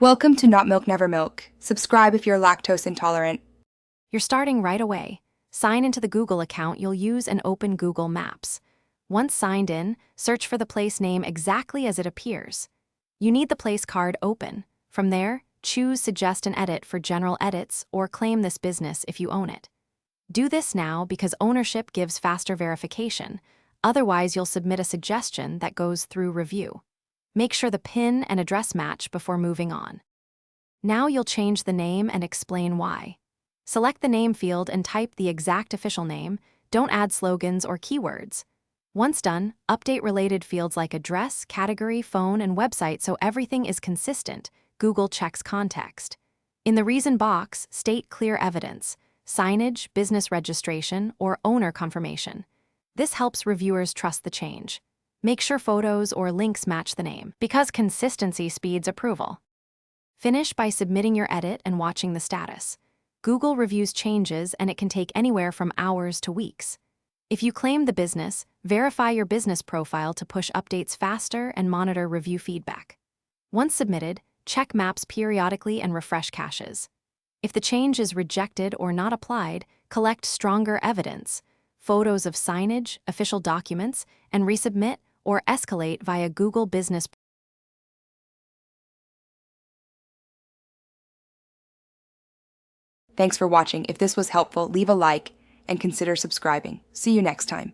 Welcome to Not Milk Never Milk. Subscribe if you're lactose intolerant. You're starting right away. Sign into the Google account you'll use and open Google Maps. Once signed in, search for the place name exactly as it appears. You need the place card open. From there, choose Suggest an Edit for general edits or claim this business if you own it. Do this now because ownership gives faster verification. Otherwise, you'll submit a suggestion that goes through review. Make sure the PIN and address match before moving on. Now you'll change the name and explain why. Select the name field and type the exact official name. Don't add slogans or keywords. Once done, update related fields like address, category, phone, and website so everything is consistent. Google checks context. In the reason box, state clear evidence, signage, business registration, or owner confirmation. This helps reviewers trust the change. Make sure photos or links match the name, because consistency speeds approval. Finish by submitting your edit and watching the status. Google reviews changes and it can take anywhere from hours to weeks. If you claim the business, verify your business profile to push updates faster and monitor review feedback. Once submitted, check maps periodically and refresh caches. If the change is rejected or not applied, collect stronger evidence, photos of signage, official documents, and resubmit or escalate via Google Business. Thanks for watching. If this was helpful, leave a like and consider subscribing. See you next time.